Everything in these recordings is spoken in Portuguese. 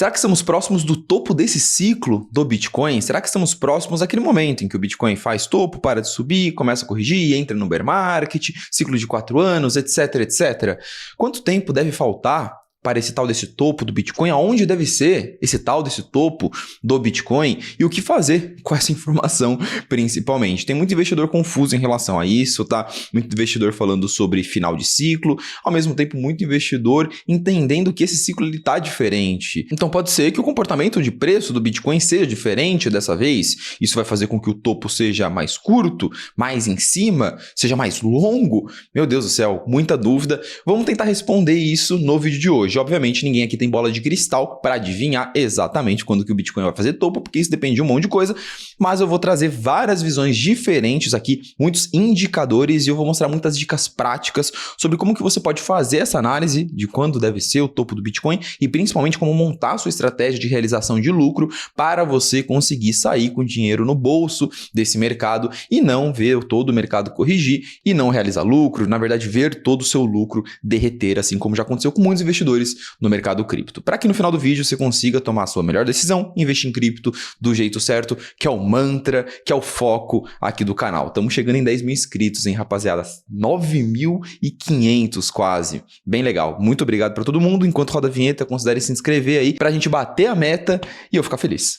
Será que estamos próximos do topo desse ciclo do Bitcoin? Será que estamos próximos daquele momento em que o Bitcoin faz topo, para de subir, começa a corrigir, entra no bear market, ciclo de 4 anos, etc, etc? Quanto tempo deve faltar para esse tal desse topo do Bitcoin? Aonde deve ser esse tal desse topo do Bitcoin? E o que fazer com essa informação, principalmente? Tem muito investidor confuso em relação a isso, tá? Muito investidor falando sobre final de ciclo, ao mesmo tempo muito investidor entendendo que esse ciclo está diferente. Então pode ser que o comportamento de preço do Bitcoin seja diferente dessa vez. Isso vai fazer com que o topo seja mais curto, mais em cima, seja mais longo? Meu Deus do céu, muita dúvida. Vamos tentar responder isso no vídeo de hoje. Obviamente, ninguém aqui tem bola de cristal para adivinhar exatamente quando que o Bitcoin vai fazer topo, porque isso depende de um monte de coisa, mas eu vou trazer várias visões diferentes aqui, muitos indicadores, e eu vou mostrar muitas dicas práticas sobre como que você pode fazer essa análise de quando deve ser o topo do Bitcoin e principalmente como montar a sua estratégia de realização de lucro para você conseguir sair com dinheiro no bolso desse mercado e não ver todo o mercado corrigir e não realizar lucro, na verdade ver todo o seu lucro derreter, assim como já aconteceu com muitos investidores no mercado cripto. Para que no final do vídeo você consiga tomar a sua melhor decisão, investir em cripto do jeito certo, que é o mantra, que é o foco aqui do canal. Estamos chegando em 10 mil inscritos, hein, rapaziada? 9.500 quase. Bem legal. Muito obrigado para todo mundo. Enquanto roda a vinheta, considere se inscrever aí para a gente bater a meta e eu ficar feliz.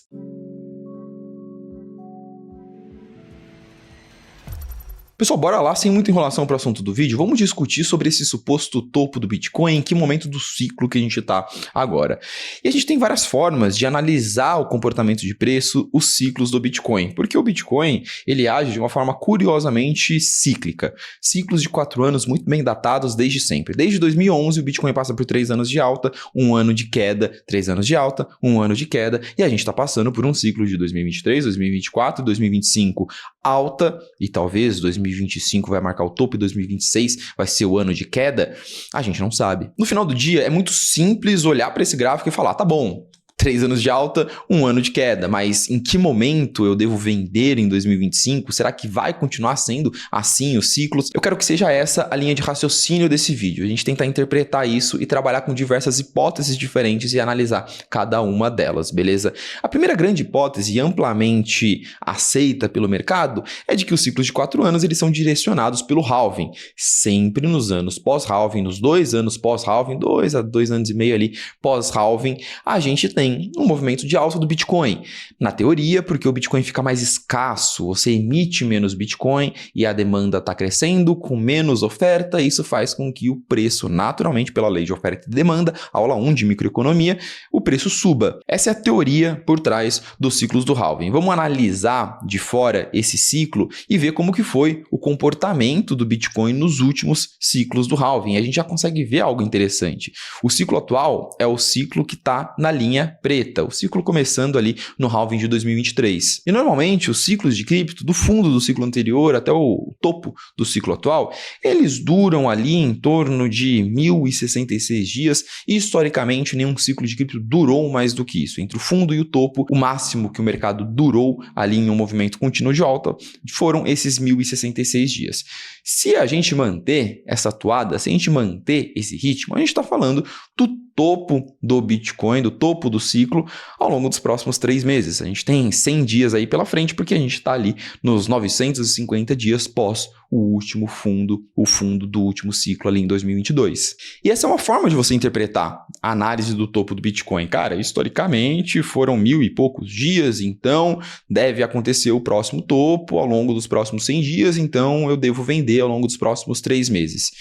Pessoal, bora lá, sem muita enrolação para o assunto do vídeo, vamos discutir sobre esse suposto topo do Bitcoin, em que momento do ciclo que a gente está agora. E a gente tem várias formas de analisar o comportamento de preço, os ciclos do Bitcoin, porque o Bitcoin, ele age de uma forma curiosamente cíclica. Ciclos de 4 anos muito bem datados desde sempre. Desde 2011, o Bitcoin passa por 3 anos de alta, 1 ano de queda, 3 anos de alta, 1 ano de queda, e a gente está passando por um ciclo de 2023, 2024, 2025 alta, e talvez 2025 vai marcar o topo e 2026 vai ser o ano de queda, a gente não sabe. No final do dia, é muito simples olhar para esse gráfico e falar, tá bom, 3 anos de alta, 1 ano de queda, mas em que momento eu devo vender em 2025? Será que vai continuar sendo assim os ciclos? Eu quero que seja essa a linha de raciocínio desse vídeo. A gente tentar interpretar isso e trabalhar com diversas hipóteses diferentes e analisar cada uma delas, beleza? A primeira grande hipótese, amplamente aceita pelo mercado, é de que os ciclos de 4 anos eles são direcionados pelo halving. Sempre nos anos pós-halving, nos 2 anos pós-halving, 2 a 2 anos e meio ali pós-halving, a gente tem um movimento de alta do Bitcoin. Na teoria, porque o Bitcoin fica mais escasso, você emite menos Bitcoin e a demanda está crescendo com menos oferta, isso faz com que o preço, naturalmente, pela lei de oferta e demanda, aula 1 de microeconomia, o preço suba. Essa é a teoria por trás dos ciclos do halving. Vamos analisar de fora esse ciclo e ver como que foi o comportamento do Bitcoin nos últimos ciclos do halving. A gente já consegue ver algo interessante. O ciclo atual é o ciclo que está na linha preta, o ciclo começando ali no halving de 2023. E normalmente os ciclos de cripto, do fundo do ciclo anterior até o topo do ciclo atual, eles duram ali em torno de 1.066 dias e historicamente nenhum ciclo de cripto durou mais do que isso. Entre o fundo e o topo, o máximo que o mercado durou ali em um movimento contínuo de alta foram esses 1.066 dias. Se a gente manter essa toada, se a gente manter esse ritmo, a gente está falando do topo do Bitcoin, do topo do ciclo ao longo dos próximos 3 meses. A gente tem 100 dias aí pela frente porque a gente está ali nos 950 dias pós o último fundo, o fundo do último ciclo ali em 2022. E essa é uma forma de você interpretar a análise do topo do Bitcoin. Cara, historicamente foram 1.000 e poucos dias, então deve acontecer o próximo topo ao longo dos próximos 100 dias, então eu devo vender ao longo dos próximos 3 meses.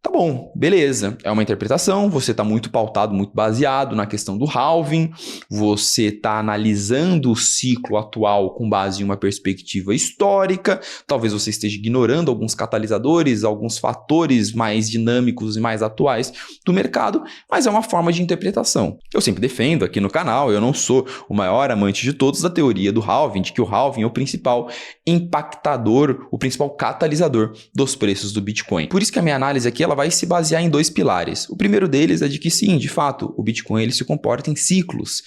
Tá bom, beleza, é uma interpretação, você está muito pautado, muito baseado na questão do halving, você está analisando o ciclo atual com base em uma perspectiva histórica, talvez você esteja ignorando alguns catalisadores, alguns fatores mais dinâmicos e mais atuais do mercado, mas é uma forma de interpretação. Eu sempre defendo aqui no canal, eu não sou o maior amante de todos da teoria do halving, de que o halving é o principal impactador, o principal catalisador dos preços do Bitcoin. Por isso que a minha análise aqui ela vai se basear em 2 pilares. O primeiro deles é de que sim, de fato, o Bitcoin ele se comporta em ciclos.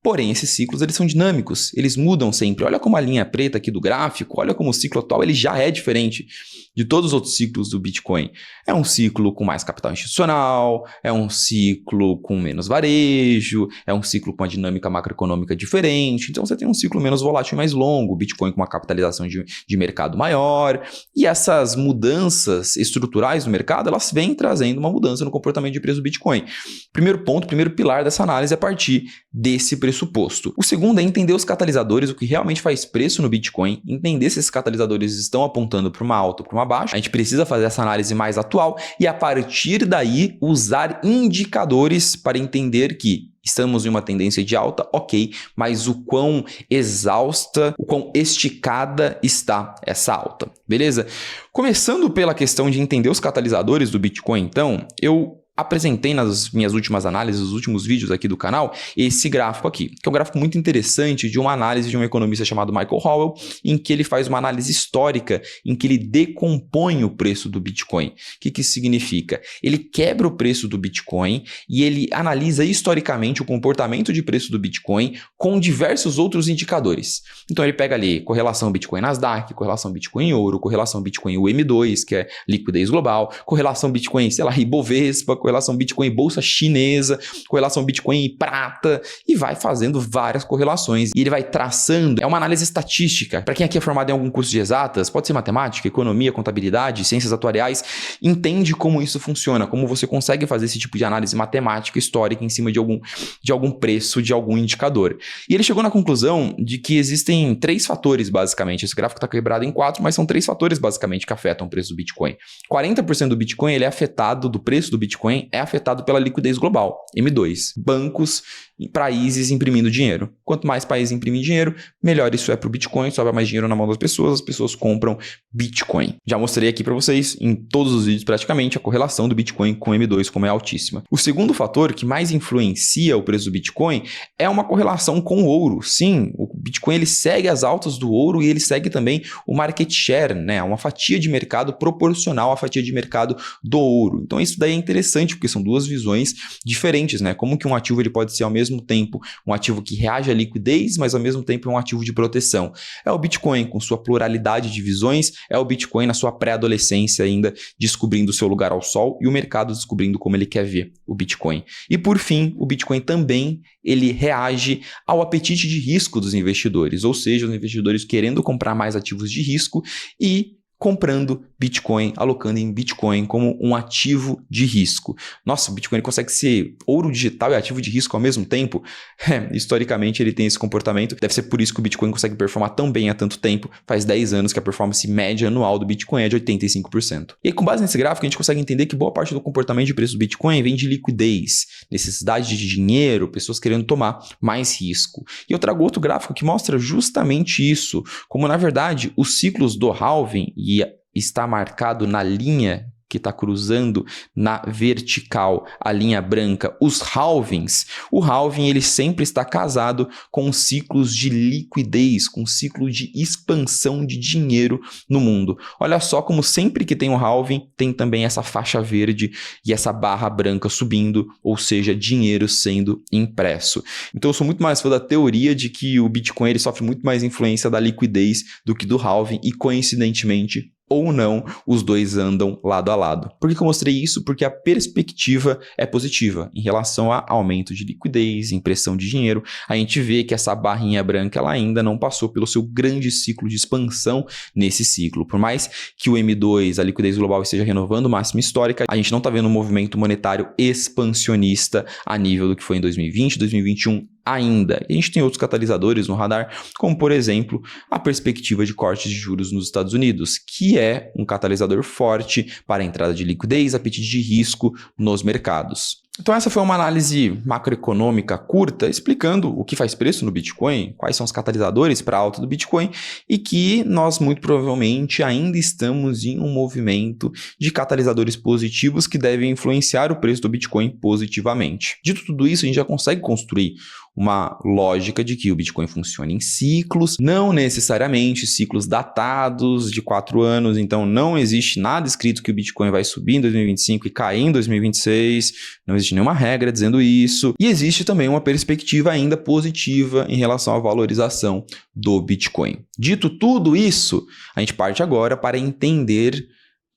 Porém, esses ciclos eles são dinâmicos, eles mudam sempre. Olha como a linha preta aqui do gráfico, olha como o ciclo atual ele já é diferente de todos os outros ciclos do Bitcoin. É um ciclo com mais capital institucional, é um ciclo com menos varejo, é um ciclo com uma dinâmica macroeconômica diferente. Então você tem um ciclo menos volátil e mais longo, o Bitcoin com uma capitalização de mercado maior. E essas mudanças estruturais no mercado, elas vêm trazendo uma mudança no comportamento de preço do Bitcoin. Primeiro ponto, primeiro pilar dessa análise é partir desse pressuposto. O segundo é entender os catalisadores, o que realmente faz preço no Bitcoin, entender se esses catalisadores estão apontando para uma alta ou para uma baixa. A gente precisa fazer essa análise mais atual e, a partir daí, usar indicadores para entender que estamos em uma tendência de alta, ok, mas o quão exausta, o quão esticada está essa alta, beleza? Começando pela questão de entender os catalisadores do Bitcoin, então, eu apresentei nas minhas últimas análises, nos últimos vídeos aqui do canal, esse gráfico aqui, que é um gráfico muito interessante de uma análise de um economista chamado Michael Howell, em que ele faz uma análise histórica, em que ele decompõe o preço do Bitcoin. O que isso significa? Ele quebra o preço do Bitcoin e ele analisa historicamente o comportamento de preço do Bitcoin com diversos outros indicadores. Então ele pega ali correlação Bitcoin Nasdaq, correlação Bitcoin ouro, correlação Bitcoin UM2, que é liquidez global, correlação Bitcoin, sei lá, Ibovespa, correlação Bitcoin bolsa chinesa, correlação Bitcoin e prata, e vai fazendo várias correlações. E ele vai traçando, é uma análise estatística. Para quem aqui é formado em algum curso de exatas, pode ser matemática, economia, contabilidade, ciências atuariais, entende como isso funciona, como você consegue fazer esse tipo de análise matemática histórica em cima de algum preço, de algum indicador. E ele chegou na conclusão de que existem 3 fatores, basicamente. Esse gráfico está quebrado em 4, mas são 3 fatores, basicamente, que afetam o preço do Bitcoin. 40% do Bitcoin ele é afetado, do preço do Bitcoin, é afetado pela liquidez global, M2. Bancos e países imprimindo dinheiro. Quanto mais países imprimem dinheiro, melhor isso é para o Bitcoin, sobra mais dinheiro na mão das pessoas, as pessoas compram Bitcoin. Já mostrei aqui para vocês, em todos os vídeos praticamente, a correlação do Bitcoin com M2, como é altíssima. O segundo fator que mais influencia o preço do Bitcoin é uma correlação com o ouro. Sim, o Bitcoin ele segue as altas do ouro e ele segue também o market share, né? Uma fatia de mercado proporcional à fatia de mercado do ouro. Então isso daí é interessante, porque são duas visões diferentes, né? Como que um ativo ele pode ser ao mesmo tempo um ativo que reage à liquidez, mas ao mesmo tempo é um ativo de proteção. É o Bitcoin com sua pluralidade de visões, é o Bitcoin na sua pré-adolescência ainda descobrindo o seu lugar ao sol e o mercado descobrindo como ele quer ver o Bitcoin. E por fim, o Bitcoin também ele reage ao apetite de risco dos investidores, ou seja, os investidores querendo comprar mais ativos de risco e comprando Bitcoin, alocando em Bitcoin como um ativo de risco. Nossa, o Bitcoin consegue ser ouro digital e ativo de risco ao mesmo tempo? Historicamente ele tem esse comportamento. Deve ser por isso que o Bitcoin consegue performar tão bem há tanto tempo. Faz 10 anos que a performance média anual do Bitcoin é de 85%. E aí, com base nesse gráfico, a gente consegue entender que boa parte do comportamento de preço do Bitcoin vem de liquidez, necessidade de dinheiro, pessoas querendo tomar mais risco. E eu trago outro gráfico que mostra justamente isso, como na verdade os ciclos do halving e está marcado na linha que está cruzando na vertical, a linha branca, os halvings. O halving ele sempre está casado com ciclos de liquidez, com ciclo de expansão de dinheiro no mundo. Olha só como sempre que tem um halving, tem também essa faixa verde e essa barra branca subindo, ou seja, dinheiro sendo impresso. Então eu sou muito mais fã da teoria de que o Bitcoin ele sofre muito mais influência da liquidez do que do halving e, coincidentemente, ou não, os dois andam lado a lado. Por que eu mostrei isso? Porque a perspectiva é positiva em relação a aumento de liquidez, impressão de dinheiro. A gente vê que essa barrinha branca ela ainda não passou pelo seu grande ciclo de expansão nesse ciclo. Por mais que o M2, a liquidez global, esteja renovando máxima histórica, a gente não está vendo um movimento monetário expansionista a nível do que foi em 2020, 2021, ainda. E a gente tem outros catalisadores no radar, como por exemplo, a perspectiva de cortes de juros nos Estados Unidos, que é um catalisador forte para a entrada de liquidez, apetite de risco nos mercados. Então essa foi uma análise macroeconômica curta, explicando o que faz preço no Bitcoin, quais são os catalisadores para a alta do Bitcoin e que nós muito provavelmente ainda estamos em um movimento de catalisadores positivos que devem influenciar o preço do Bitcoin positivamente. Dito tudo isso, a gente já consegue construir uma lógica de que o Bitcoin funciona em ciclos, não necessariamente ciclos datados de 4 anos, então não existe nada escrito que o Bitcoin vai subir em 2025 e cair em 2026, não existe existe nenhuma regra dizendo isso, e existe também uma perspectiva ainda positiva em relação à valorização do Bitcoin. Dito tudo isso, a gente parte agora para entender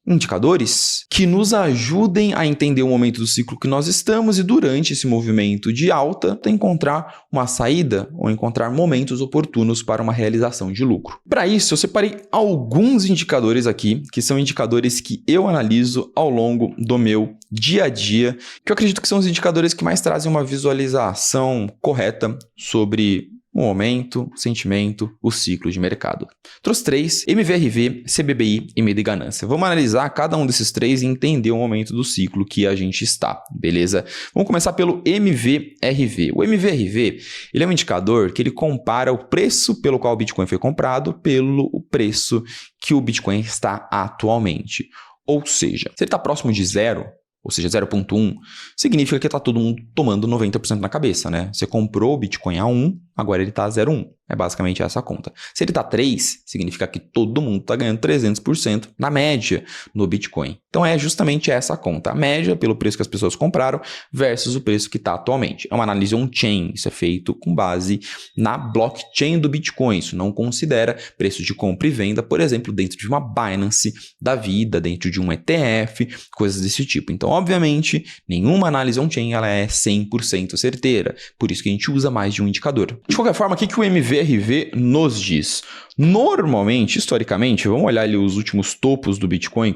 indicadores que nos ajudem a entender o momento do ciclo que nós estamos e durante esse movimento de alta encontrar uma saída ou encontrar momentos oportunos para uma realização de lucro. Para isso, eu separei alguns indicadores aqui, que são indicadores que eu analiso ao longo do meu dia a dia, que eu acredito que são os indicadores que mais trazem uma visualização correta sobre o momento, o sentimento, o ciclo de mercado. Trouxe 3, MVRV, CBBI e medo e ganância. Vamos analisar cada um desses 3 e entender o momento do ciclo que a gente está, beleza? Vamos começar pelo MVRV. O MVRV, ele é um indicador que ele compara o preço pelo qual o Bitcoin foi comprado pelo preço que o Bitcoin está atualmente. Ou seja, se ele está próximo de 0, ou seja, 0,1, significa que está todo mundo tomando 90% na cabeça, né? Você comprou o Bitcoin a 1, agora ele está a 0,1. É basicamente essa conta. Se ele está 3, significa que todo mundo está ganhando 300% na média no Bitcoin. Então é justamente essa conta, a média pelo preço que as pessoas compraram versus o preço que está atualmente. É uma análise on-chain, isso é feito com base na blockchain do Bitcoin. Isso não considera preço de compra e venda, por exemplo, dentro de uma Binance da vida, dentro de um ETF, coisas desse tipo. Então, obviamente, nenhuma análise on-chain ela é 100% certeira. Por isso que a gente usa mais de um indicador. De qualquer forma, o que o MVRV nos diz? Normalmente, historicamente, vamos olhar ali os últimos topos do Bitcoin,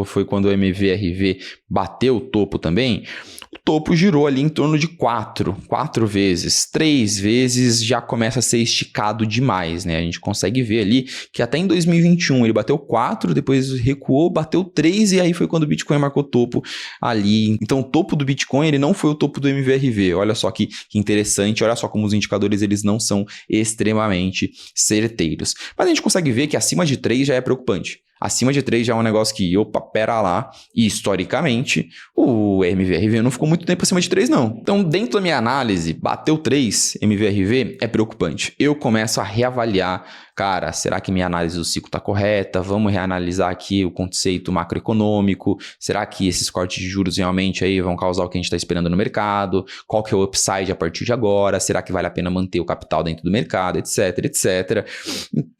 foi quando o MVRV bateu o topo também. O topo girou ali em torno de 4 vezes. 3 vezes já começa a ser esticado demais, né? A gente consegue ver ali que até em 2021 ele bateu 4, depois recuou, bateu 3 e aí foi quando o Bitcoin marcou topo ali. Então o topo do Bitcoin ele não foi o topo do MVRV. Olha só que interessante, olha só como os indicadores eles não são extremamente certeiros. Mas a gente consegue ver que acima de 3 já é preocupante. Acima de 3 já é um negócio que, opa, pera lá. E historicamente, o MVRV não ficou muito tempo acima de 3, não. Então, dentro da minha análise, bateu 3 MVRV é preocupante. Eu começo a reavaliar, cara, será que minha análise do ciclo está correta? Vamos reanalisar aqui o conceito macroeconômico. Será que esses cortes de juros realmente aí vão causar o que a gente está esperando no mercado? Qual que é o upside a partir de agora? Será que vale a pena manter o capital dentro do mercado, etc, etc.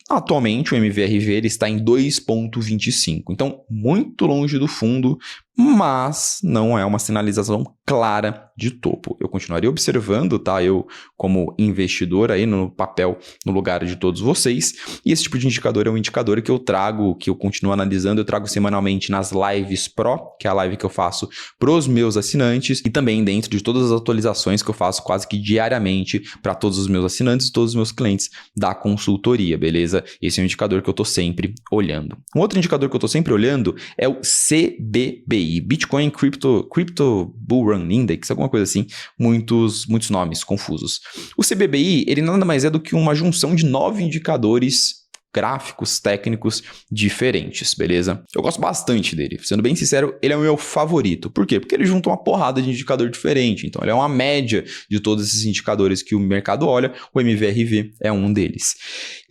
Atualmente, o MVRV ele está em 2,25. Então, muito longe do fundo, mas não é uma sinalização clara de topo. Eu continuaria observando, tá? Eu, como investidor aí no papel, no lugar de todos vocês. E esse tipo de indicador é um indicador que eu trago, que eu continuo analisando. Eu trago semanalmente nas lives Pro, que é a live que eu faço para os meus assinantes. E também dentro de todas as atualizações que eu faço quase que diariamente para todos os meus assinantes e todos os meus clientes da consultoria, beleza? Esse é um indicador que eu estou sempre olhando. Um outro indicador que eu estou sempre olhando é o CBBI, Bitcoin Crypto Bull Run Index, alguma coisa assim, muitos nomes confusos. O CBBI, ele nada mais é do que uma junção de 9 indicadores gráficos técnicos diferentes, beleza? Eu gosto bastante dele, sendo bem sincero, ele é o meu favorito. Por quê? Porque ele junta uma porrada de indicador diferente, então ele é uma média de todos esses indicadores que o mercado olha, o MVRV é um deles.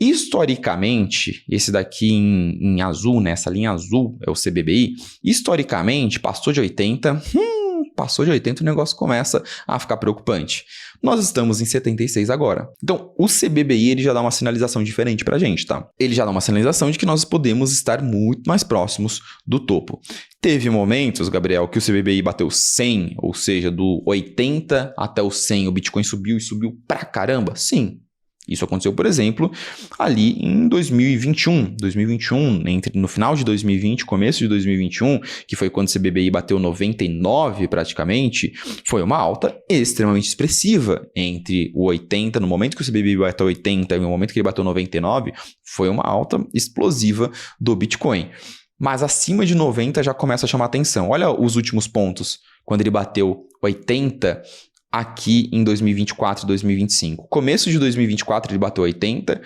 Historicamente, esse daqui em azul, né, essa linha azul é o CBBI, historicamente passou de 80, passou de 80 o negócio começa a ficar preocupante. Nós estamos em 76 agora. Então, o CBBI ele já dá uma sinalização diferente pra gente, tá? Ele já dá uma sinalização de que nós podemos estar muito mais próximos do topo. Teve momentos, Gabriel, que o CBBI bateu 100, ou seja, do 80 até o 100, o Bitcoin subiu e subiu pra caramba? Sim. Isso aconteceu, por exemplo, ali em 2021, no final de 2020, começo de 2021, que foi quando o CBBI bateu 99 praticamente, foi uma alta extremamente expressiva entre o 80, no momento que o CBBI bateu 80 e no momento que ele bateu 99, foi uma alta explosiva do Bitcoin. Mas acima de 90 já começa a chamar atenção. Olha os últimos pontos, quando ele bateu 80, aqui em 2024 e 2025. Começo de 2024 ele bateu 80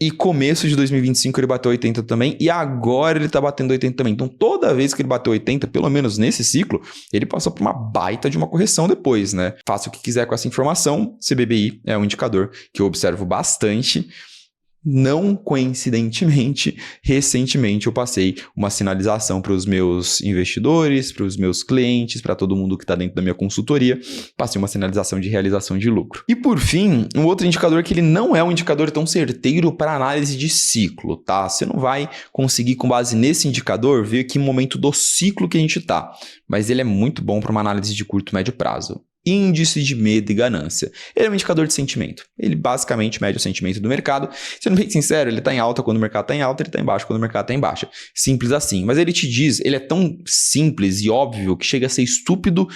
e começo de 2025 ele bateu 80 também e agora ele está batendo 80 também. Então toda vez que ele bateu 80, pelo menos nesse ciclo, ele passou por uma baita de uma correção depois, né? Faça o que quiser com essa informação, CBBI é um indicador que eu observo bastante. Não coincidentemente, recentemente eu passei uma sinalização para os meus investidores, para os meus clientes, para todo mundo que está dentro da minha consultoria, passei uma sinalização de realização de lucro. E por fim, um outro indicador que ele não é um indicador tão certeiro para análise de ciclo, tá? Você não vai conseguir, com base nesse indicador, ver que momento do ciclo que a gente está, mas ele é muito bom para uma análise de curto e médio prazo. Índice de medo e ganância. Ele é um indicador de sentimento. Ele basicamente mede o sentimento do mercado. Sendo bem sincero, ele está em alta quando o mercado está em alta, ele está em baixa quando o mercado está em baixa. Simples assim. Mas ele te diz, ele é tão simples e óbvio que chega a ser estúpido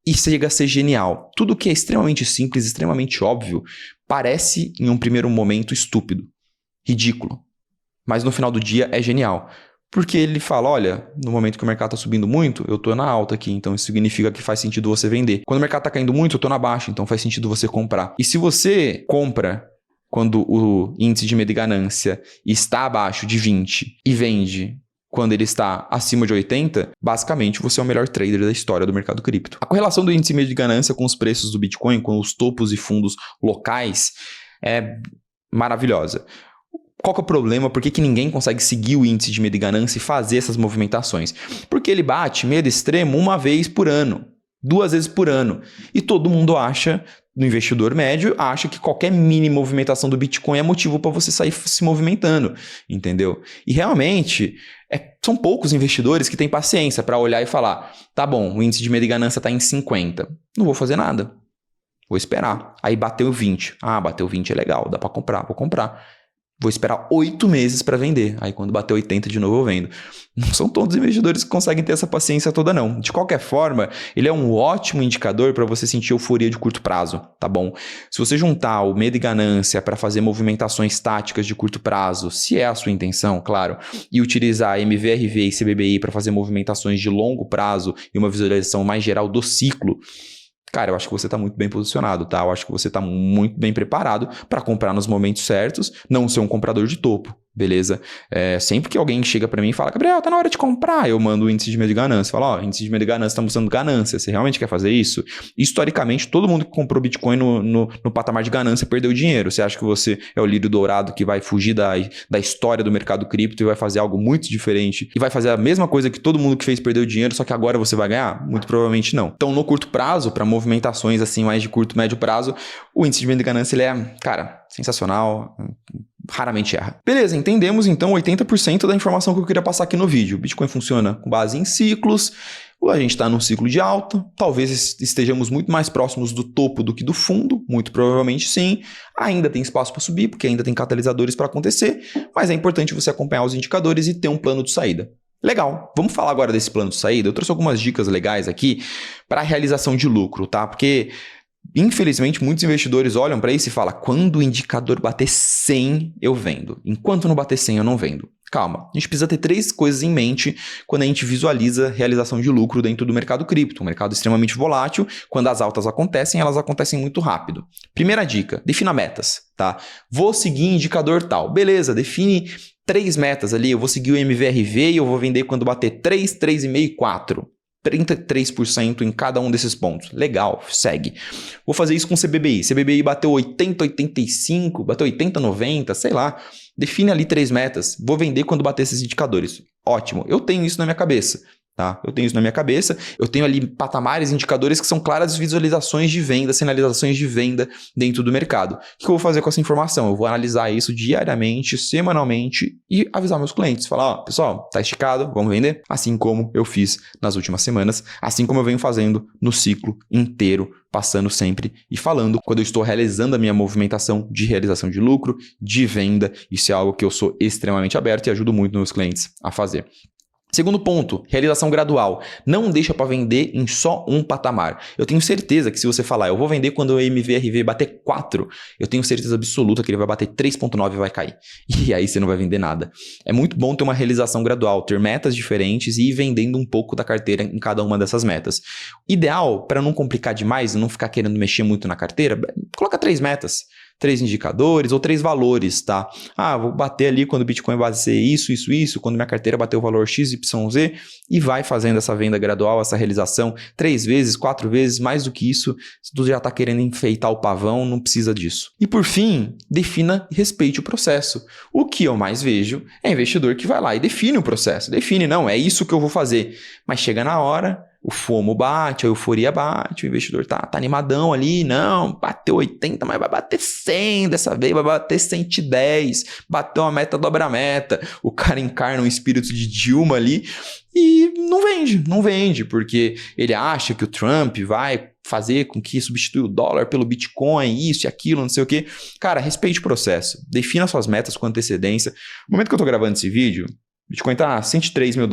e chega a ser genial. Tudo que é extremamente simples, extremamente óbvio, parece em um primeiro momento estúpido, ridículo. Mas no final do dia é genial. Porque ele fala, olha, no momento que o mercado está subindo muito, eu estou na alta aqui, então isso significa que faz sentido você vender. Quando o mercado está caindo muito, eu estou na baixa, então faz sentido você comprar. E se você compra quando o índice de medo e ganância está abaixo de 20 e vende quando ele está acima de 80, basicamente você é o melhor trader da história do mercado cripto. A correlação do índice de medo e ganância com os preços do Bitcoin, com os topos e fundos locais, é maravilhosa. Qual que é o problema? Por que ninguém consegue seguir o índice de medo e ganância e fazer essas movimentações? Porque ele bate medo extremo uma vez por ano, 2 vezes por ano. E todo mundo acha, o investidor médio, acha que qualquer mini movimentação do Bitcoin é motivo para você sair se movimentando, entendeu? E realmente, são poucos investidores que têm paciência para olhar e falar, tá bom, o índice de medo e ganância está em 50, não vou fazer nada, vou esperar. Aí bateu 20, bateu 20 é legal, dá para comprar, vou comprar. Vou esperar 8 meses para vender. Aí quando bater 80 de novo eu vendo. Não são todos os investidores que conseguem ter essa paciência toda não. De qualquer forma, ele é um ótimo indicador para você sentir euforia de curto prazo, tá bom? Se você juntar o medo e ganância para fazer movimentações táticas de curto prazo, se é a sua intenção, claro, e utilizar MVRV e CBBI para fazer movimentações de longo prazo e uma visualização mais geral do ciclo, cara, eu acho que você está muito bem posicionado, tá? Eu acho que você está muito bem preparado para comprar nos momentos certos, não ser um comprador de topo, beleza? Sempre que alguém chega para mim e fala, Gabriel, tá na hora de comprar, eu mando o índice de medo e ganância. Falo, índice de medo e ganância está mostrando ganância, você realmente quer fazer isso? Historicamente, todo mundo que comprou Bitcoin no patamar de ganância perdeu dinheiro. Você acha que você é o lírio dourado que vai fugir da história do mercado cripto e vai fazer algo muito diferente e vai fazer a mesma coisa que todo mundo que fez perdeu dinheiro, só que agora você vai ganhar? Muito provavelmente não. Então, no curto prazo, para movimentações assim mais de curto, médio prazo, o índice de medo e ganância ele é, cara, sensacional, raramente erra. Beleza, entendemos então 80% da informação que eu queria passar aqui no vídeo. O Bitcoin funciona com base em ciclos, a gente está num ciclo de alta, talvez estejamos muito mais próximos do topo do que do fundo, muito provavelmente sim. Ainda tem espaço para subir, porque ainda tem catalisadores para acontecer, mas é importante você acompanhar os indicadores e ter um plano de saída. Legal, vamos falar agora desse plano de saída. Eu trouxe algumas dicas legais aqui para a realização de lucro, tá? Porque, infelizmente, muitos investidores olham para isso e falam, quando o indicador bater 100, eu vendo. Enquanto não bater 100, eu não vendo. Calma, a gente precisa ter 3 coisas em mente quando a gente visualiza realização de lucro dentro do mercado cripto. Um mercado extremamente volátil, quando as altas acontecem, elas acontecem muito rápido. Primeira dica, defina metas, tá? Vou seguir indicador tal. Beleza, define 3 metas ali, eu vou seguir o MVRV e eu vou vender quando bater 3, 3,5 e 4. 33% em cada um desses pontos. Legal, segue. Vou fazer isso com CBBI. CBBI bateu 80, 85, bateu 80, 90, sei lá. Define ali 3 metas. Vou vender quando bater esses indicadores. Ótimo, eu tenho isso na minha cabeça. Tá? Eu tenho isso na minha cabeça, eu tenho ali patamares, indicadores que são claras visualizações de venda, sinalizações de venda dentro do mercado. O que eu vou fazer com essa informação? Eu vou analisar isso diariamente, semanalmente e avisar meus clientes. Falar, pessoal, tá esticado, vamos vender? Assim como eu fiz nas últimas semanas, assim como eu venho fazendo no ciclo inteiro, passando sempre e falando quando eu estou realizando a minha movimentação de realização de lucro, de venda. Isso é algo que eu sou extremamente aberto e ajudo muito meus clientes a fazer. Segundo ponto, realização gradual. Não deixa para vender em só um patamar. Eu tenho certeza que se você falar, eu vou vender quando o MVRV bater 4, eu tenho certeza absoluta que ele vai bater 3,9 e vai cair. E aí você não vai vender nada. É muito bom ter uma realização gradual, ter metas diferentes e ir vendendo um pouco da carteira em cada uma dessas metas. Ideal, para não complicar demais e não ficar querendo mexer muito na carteira, coloca 3 metas. 3 indicadores ou 3 valores, tá? Ah, vou bater ali quando o Bitcoin bater isso, quando minha carteira bater o valor X, Y, Z, e vai fazendo essa venda gradual, essa realização 3 vezes, 4 vezes, mais do que isso, se tu já está querendo enfeitar o pavão, não precisa disso. E por fim, defina e respeite o processo. O que eu mais vejo é investidor que vai lá e define o processo. Define, não, é isso que eu vou fazer. Mas chega na hora, o FOMO bate, a euforia bate, o investidor tá animadão ali, não, bateu 80, mas vai bater 100 dessa vez, vai bater 110, bateu a meta, dobra a meta. O cara encarna um espírito de Dilma ali e não vende, porque ele acha que o Trump vai fazer com que substitua o dólar pelo Bitcoin, isso e aquilo, não sei o quê. Cara, respeite o processo, defina suas metas com antecedência. No momento que eu tô gravando esse vídeo, o Bitcoin tá $103 mil.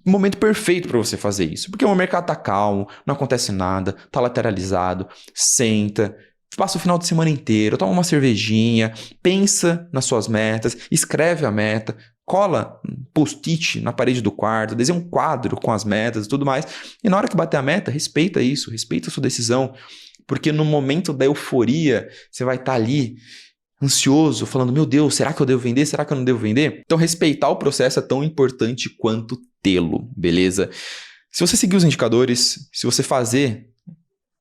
Momento perfeito para você fazer isso, porque o mercado tá calmo, não acontece nada, tá lateralizado, senta, passa o final de semana inteiro, toma uma cervejinha, pensa nas suas metas, escreve a meta, cola um post-it na parede do quarto, desenha um quadro com as metas e tudo mais, e na hora que bater a meta, respeita isso, respeita a sua decisão, porque no momento da euforia, você vai estar ali ansioso, falando, meu Deus, será que eu devo vender? Será que eu não devo vender? Então, respeitar o processo é tão importante quanto tê-lo, beleza? Se você seguir os indicadores, se você fazer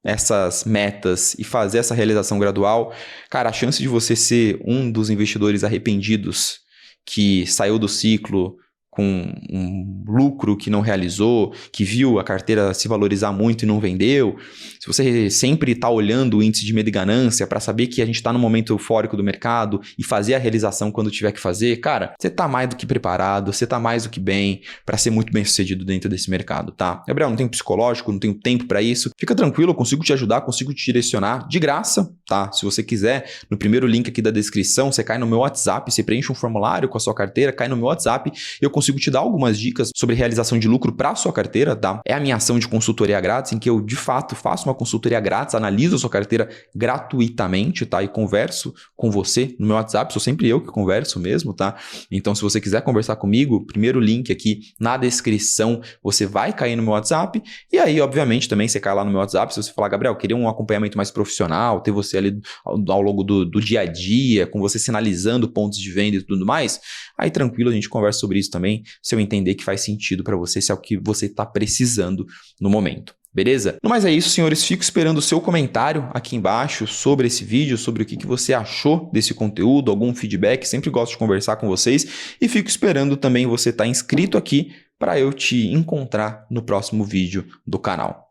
essas metas e fazer essa realização gradual, cara, a chance de você ser um dos investidores arrependidos que saiu do ciclo com um lucro que não realizou, que viu a carteira se valorizar muito e não vendeu, se você sempre está olhando o índice de medo e ganância para saber que a gente está no momento eufórico do mercado e fazer a realização quando tiver que fazer, cara, você está mais do que preparado, você está mais do que bem para ser muito bem sucedido dentro desse mercado, tá? Gabriel, não tenho psicológico, não tenho tempo para isso. Fica tranquilo, eu consigo te ajudar, consigo te direcionar de graça, tá? Se você quiser, no primeiro link aqui da descrição, você cai no meu WhatsApp, você preenche um formulário com a sua carteira, cai no meu WhatsApp, eu consigo te dar algumas dicas sobre realização de lucro para a sua carteira, tá? É a minha ação de consultoria grátis, em que eu, de fato, faço uma consultoria grátis, analiso a sua carteira gratuitamente, tá? E converso com você no meu WhatsApp, sou sempre eu que converso mesmo, tá? Então, se você quiser conversar comigo, primeiro link aqui na descrição, você vai cair no meu WhatsApp, e aí, obviamente, também você cai lá no meu WhatsApp, se você falar, Gabriel, queria um acompanhamento mais profissional, ter você ali ao longo do dia a dia, com você sinalizando pontos de venda e tudo mais, aí tranquilo, a gente conversa sobre isso também, se eu entender que faz sentido para você, se é o que você está precisando no momento. Beleza? No mais é isso, senhores. Fico esperando o seu comentário aqui embaixo sobre esse vídeo, sobre o que você achou desse conteúdo, algum feedback. Sempre gosto de conversar com vocês e fico esperando também você estar inscrito aqui para eu te encontrar no próximo vídeo do canal.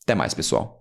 Até mais, pessoal.